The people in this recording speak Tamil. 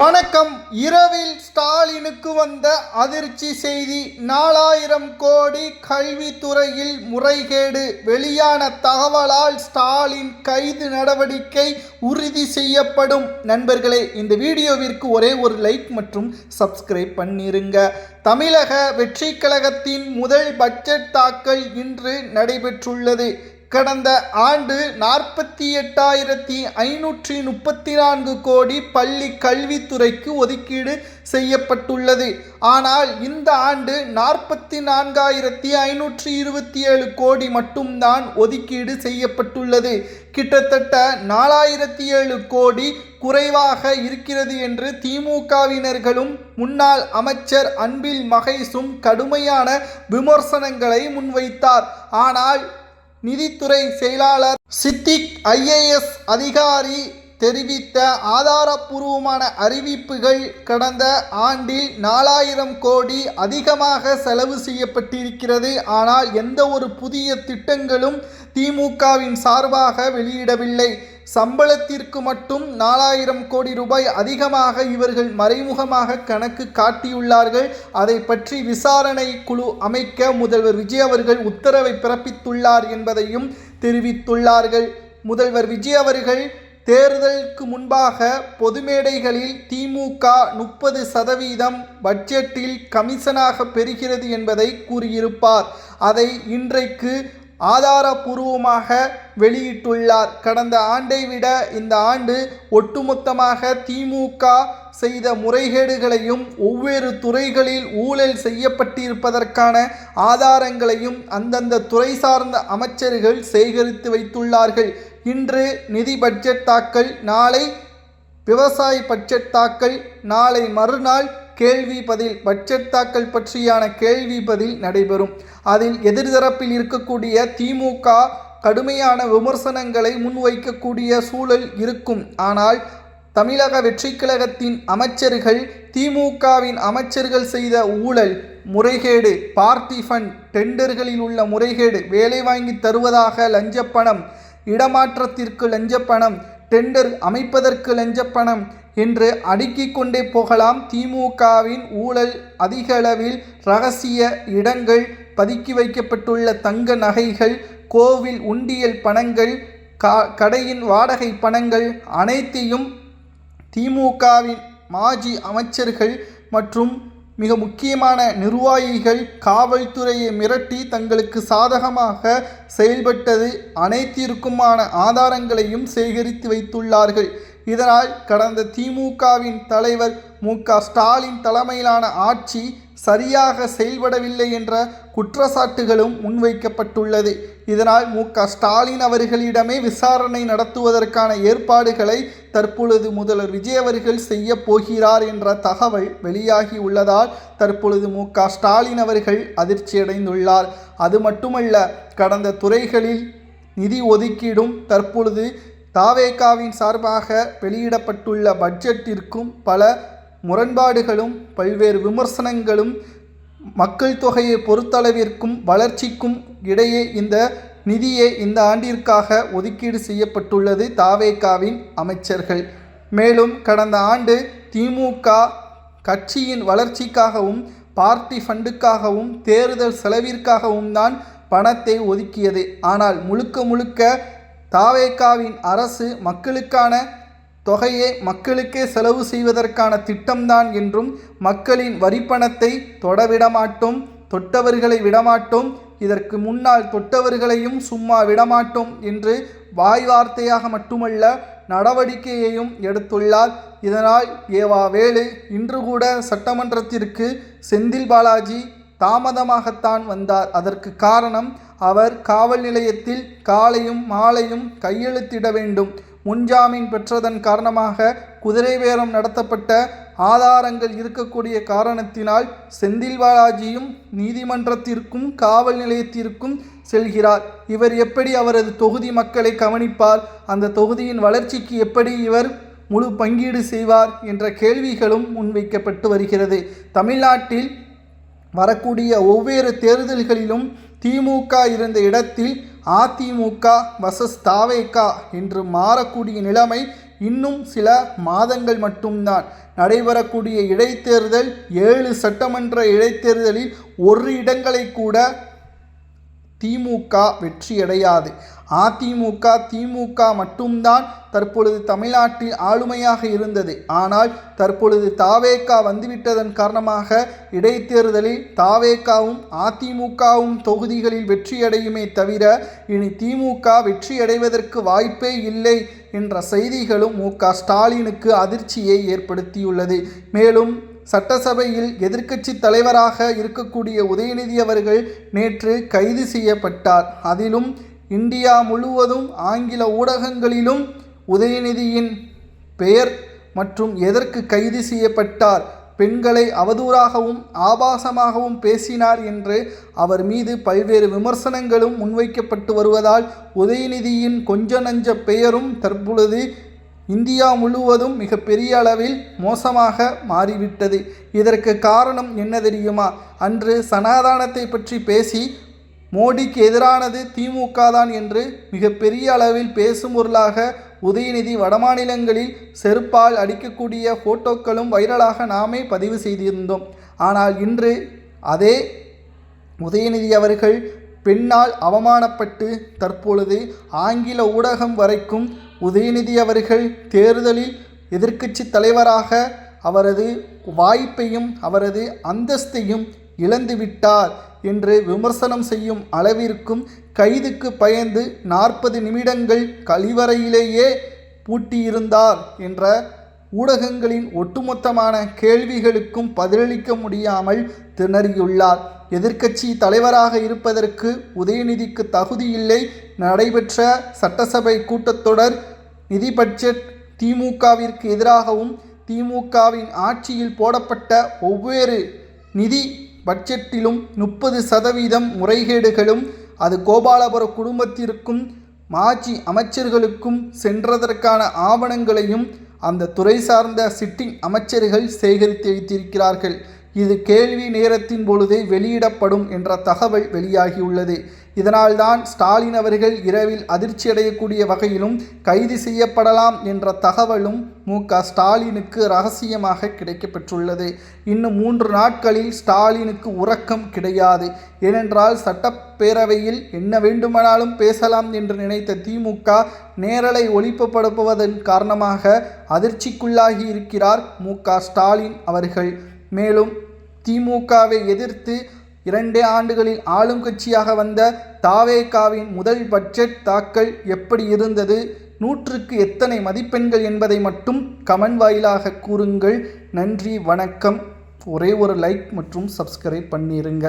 வணக்கம். இரவில் ஸ்டாலினுக்கு வந்த அதிர்ச்சி செய்தி. 4000 கோடி கல்வித்துறையில் முறைகேடு. வெளியான தகவலால் ஸ்டாலின் கைது நடவடிக்கை உறுதி செய்யப்படும். நண்பர்களே, இந்த வீடியோவிற்கு ஒரே ஒரு லைக் மற்றும் சப்ஸ்கிரைப் பண்ணிருங்க. தமிழக வெற்றி கழகத்தின் முதல் பட்ஜெட் தாக்கல் இன்று நடைபெற்றுள்ளது. கடந்த ஆண்டு 48,534 கோடி பள்ளி கல்வித்துறைக்கு ஒதுக்கீடு செய்யப்பட்டுள்ளது. ஆனால் இந்த ஆண்டு 44,527 கோடி மட்டும்தான் ஒதுக்கீடு செய்யப்பட்டுள்ளது. கிட்டத்தட்ட 4,007 கோடி குறைவாக இருக்கிறது என்று திமுகவினர்களும் முன்னாள் அமைச்சர் அன்பில் மகேஷும் கடுமையான விமர்சனங்களை முன்வைத்தார். ஆனால் நிதித்துறை செயலாளர் சித்திக் IAS அதிகாரி தெரிவித்த ஆதாரப்பூர்வமான அறிவிப்புகள் கடந்த ஆண்டில் 4000 கோடி அதிகமாக செலவு செய்யப்பட்டிருக்கிறது. ஆனால் எந்த ஒரு புதிய திட்டங்களும் திமுகவின் சார்பாக வெளியிடவில்லை. சம்பளத்திற்கு மட்டும் 4000 கோடி ரூபாய் அதிகமாக இவர்கள் மறைமுகமாக கணக்கு காட்டியுள்ளார்கள். அதை பற்றி விசாரணை குழு அமைக்க முதல்வர் விஜய் அவர்கள் உத்தரவை பிறப்பித்துள்ளார் என்பதையும் தெரிவித்துள்ளார்கள். முதல்வர் விஜய் அவர்கள் தேர்தலுக்கு முன்பாக பொது மேடைகளில் திமுக 30% பட்ஜெட்டில் கமிஷனாக பெறுகிறது என்பதை கூறியிருப்பார். அதை இன்றைக்கு ஆதாரபூர்வமாக வெளியிட்டுள்ளார். கடந்த ஆண்டை விட இந்த ஆண்டு ஒட்டுமொத்தமாக திமுக செய்த முறைகேடுகளையும் ஒவ்வொரு துறைகளில் ஊழல் செய்யப்பட்டிருப்பதற்கான ஆதாரங்களையும் அந்தந்த துறை சார்ந்த அமைச்சர்கள் சேகரித்து வைத்துள்ளார்கள். இன்று நிதி பட்ஜெட் தாக்கல், நாளை விவசாய பட்ஜெட் தாக்கல், நாளை மறுநாள் கேள்வி பதில். பட்ஜெட் தாக்கல் பற்றியான கேள்வி பதில் நடைபெறும். அதில் எதிர்தரப்பில் இருக்கக்கூடிய திமுக கடுமையான விமர்சனங்களை முன்வைக்கக்கூடிய சூழல் இருக்கும். ஆனால் தமிழக வெற்றி கழகத்தின் அமைச்சர்கள் திமுகவின் அமைச்சர்கள் செய்த ஊழல், முறைகேடு, பார்ட்டி ஃபண்ட், டெண்டர்களில் உள்ள முறைகேடு, வேலை வாங்கி தருவதாக லஞ்சப்பணம், இடமாற்றத்திற்கு லஞ்சப்பணம், டெண்டர் அமைப்பதற்கு லஞ்சப்பணம் என்று அடுக்கிக் கொண்டே போகலாம். திமுகவின் ஊழல் அதிக அளவில். ரகசிய இடங்கள், பதுக்கி வைக்கப்பட்டுள்ள தங்க நகைகள், கோவில் உண்டியல் பணங்கள், கடையின் வாடகை பணங்கள் அனைத்தையும் திமுகவின் மாஜி அமைச்சர்கள் மற்றும் மிக முக்கியமான நிர்வாகிகள் காவல்துறையை மிரட்டி தங்களுக்கு சாதகமாக செயல்பட்டது அனைத்திற்குமான ஆதாரங்களையும் சேகரித்து வைத்துள்ளார்கள். இதனால் கடந்த திமுகவின் தலைவர் மு.க. ஸ்டாலின் தலைமையிலான ஆட்சி சரியாக செயல்படவில்லை என்ற குற்றச்சாட்டுகளும் முன்வைக்கப்பட்டுள்ளது. இதனால் மு.க. ஸ்டாலின் அவர்களிடமே விசாரணை நடத்துவதற்கான ஏற்பாடுகளை தற்பொழுது முதல்வர் விஜய் அவர்கள் செய்ய போகிறார் என்ற தகவல் வெளியாகி உள்ளதால் தற்பொழுது மு.க. ஸ்டாலின் அவர்கள் அதிர்ச்சியடைந்துள்ளார். அது மட்டுமல்ல, கடந்த துறைகளில் நிதி ஒதுக்கீடும் தற்பொழுது தாவேகாவின் சார்பாக வெளியிடப்பட்டுள்ள பட்ஜெட்டிற்கும் பல முரண்பாடுகளும் பல்வேறு விமர்சனங்களும் மக்கள் தொகையை பொறுத்தளவிற்கும் வளர்ச்சிக்கும் இடையே இந்த நிதியை இந்த ஆண்டிற்காக ஒதுக்கீடு செய்யப்பட்டுள்ளது தாவேகாவின் அமைச்சர்கள். மேலும் கடந்த ஆண்டு திமுக கட்சியின் வளர்ச்சிக்காகவும் பார்ட்டி ஃபண்டுக்காகவும் தேர்தல் செலவிற்காகவும் தான் பணத்தை ஒதுக்கியது. ஆனால் முழுக்க தாவேகாவின் அரசு மக்களுக்கான தொகையை மக்களுக்கே செலவு செய்வதற்கான திட்டம்தான் என்றும், மக்களின் வரிப்பணத்தை தொடவிடமாட்டோம், தொட்டவர்களை விடமாட்டோம், இதற்கு முன்னால் தொட்டவர்களையும் சும்மா விடமாட்டோம் என்று வாய் வார்த்தையாக மட்டுமல்ல நடவடிக்கையையும் எடுத்துள்ளார். இதனால் ஏவா வேலு இன்று கூட சட்டமன்றத்திற்கு செந்தில் பாலாஜி தாமதமாகத்தான் வந்தார். அதற்கு காரணம், அவர் காவல் நிலையத்தில் காலையும் மாலையும் கையெழுத்திட வேண்டும். முன்ஜாமீன் பெற்றதன் காரணமாக குதிரை பேரம் நடத்தப்பட்ட ஆதாரங்கள் இருக்கக்கூடிய காரணத்தினால் செந்தில் பாலாஜியும் நீதிமன்றத்திற்கும் காவல் நிலையத்திற்கும் செல்கிறார். இவர் எப்படி அவரது தொகுதி மக்களை கவனிப்பார்? அந்த தொகுதியின் வளர்ச்சிக்கு எப்படி இவர் முழு பங்கீடு செய்வார் என்ற கேள்விகளும் முன்வைக்கப்பட்டு வருகிறது. தமிழ்நாட்டில் வரக்கூடிய ஒவ்வொரு தேர்தல்களிலும் திமுக இருந்த இடத்தில் அதிமுக வர்சஸ் தாவேகா என்று மாறக்கூடிய நிலைமை இன்னும் சில மாதங்கள் மட்டும்தான். நடைபெறக்கூடிய இடைத்தேர்தல் 7 சட்டமன்ற இடைத்தேர்தலில் ஒரு இடங்களை கூட திமுக வெற்றியடையாது. அதிமுக திமுக மட்டும்தான் தற்பொழுது தமிழ்நாட்டில் ஆளுமையாக இருந்தது. ஆனால் தற்பொழுது தாவேகா வந்துவிட்டதன் காரணமாக இடைத்தேர்தலில் தாவேகாவும் அதிமுகவும் தொகுதிகளில் வெற்றியடையுமே தவிர இனி திமுக வெற்றியடைவதற்கு வாய்ப்பே இல்லை என்ற செய்திகளும் மு.க.ஸ்டாலினுக்கு அதிர்ச்சியை ஏற்படுத்தியுள்ளது. மேலும் சட்டசபையில் எதிர்க்கட்சி தலைவராக இருக்கக்கூடிய உதயநிதி அவர்கள் நேற்று கைது செய்யப்பட்டார். அதிலும் இந்தியா முழுவதும் ஆங்கில ஊடகங்களிலும் உதயநிதியின் பெயர் மற்றும் எதற்கு கைது செய்யப்பட்டார், பெண்களை அவதூறாகவும் ஆபாசமாகவும் பேசினார் என்று அவர் மீது பல்வேறு விமர்சனங்களும் முன்வைக்கப்பட்டு வருவதால் உதயநிதியின் கொஞ்ச நஞ்ச பெயரும் தற்பொழுது இந்தியா முழுவதும் மிகப்பெரிய அளவில் மோசமாக மாறிவிட்டது. இதற்கு காரணம் என்ன தெரியுமா? அன்று சனாதானத்தை பற்றி பேசி மோடிக்கு எதிரானது திமுக தான் என்று மிகப்பெரிய அளவில் பேசும் பொருளாக உதயநிதி வடமாநிலங்களில் செருப்பால் அடிக்கக்கூடிய போட்டோக்களும் வைரலாக நாமே பதிவு செய்திருந்தோம். ஆனால் இன்று அதே உதயநிதி அவர்கள் பெண்ணால் அவமானப்பட்டு தற்பொழுது ஆங்கில ஊடகம் வரைக்கும் உதயநிதி அவர்கள் தேர்தலில் எதிர்க்கட்சி தலைவராக அவரது வாய்ப்பையும் அவரது அந்தஸ்தையும் இழந்துவிட்டார் என்று விமர்சனம் செய்யும் அளவிற்கும் கைதுக்கு பயந்து 40 நிமிடங்கள் கழிவறையிலேயே பூட்டியிருந்தார் என்ற ஊடகங்களின் ஒட்டுமொத்தமான கேள்விகளுக்கும் பதிலளிக்க முடியாமல் திணறியுள்ளார். எதிர்க்கட்சி தலைவராக இருப்பதற்கு உதயநிதிக்கு தகுதியில்லை. நடைபெற்ற சட்டசபை கூட்டத்தொடர் நிதி பட்ஜெட் திமுகவிற்கு எதிராகவும் திமுகவின் ஆட்சியில் போடப்பட்ட ஒவ்வொரு நிதி பட்ஜெட்டிலும் 30% முறைகேடுகளும் அது கோபாலபுர குடும்பத்திற்கும் மாஜி அமைச்சர்களுக்கும் சென்றதற்கான ஆவணங்களையும் அந்த துறை சார்ந்த சிட்டிங் அமைச்சர்கள் சேகரித்து வைத்திருக்கிறார்கள். இது கேள்வி நேரத்தின் பொழுது வெளியிடப்படும் என்ற தகவல் வெளியாகியுள்ளது. இதனால்தான் ஸ்டாலின் அவர்கள் இரவில் அதிர்ச்சி அடையக்கூடிய வகையிலும் கைது செய்யப்படலாம் என்ற தகவலும் மு.க.ஸ்டாலினுக்கு ரகசியமாக கிடைக்கப்பெற்றுள்ளது. இன்னும் 3 நாட்களில் ஸ்டாலினுக்கு உறக்கம் கிடையாது. ஏனென்றால் சட்டப்பேரவையில் என்ன வேண்டுமானாலும் பேசலாம் என்று நினைத்த திமுக நேரலை ஒளிபரப்புவதன் காரணமாக அதிர்ச்சிக்குள்ளாகி இருக்கிறார் மு.க.ஸ்டாலின் அவர்கள். மேலும் திமுகவை எதிர்த்து 2 ஆண்டுகளில் ஆளும் கட்சியாக வந்த தாவேகாவின் முதல் பட்ஜெட் தாக்கல் எப்படி இருந்தது, 100க்கு எத்தனை மதிப்பெண்கள் என்பதை மட்டும் கமெண்ட் வாயிலாக கூறுங்கள். நன்றி, வணக்கம். ஒரே ஒரு லைக் மற்றும் சப்ஸ்கிரைப் பண்ணிருங்க.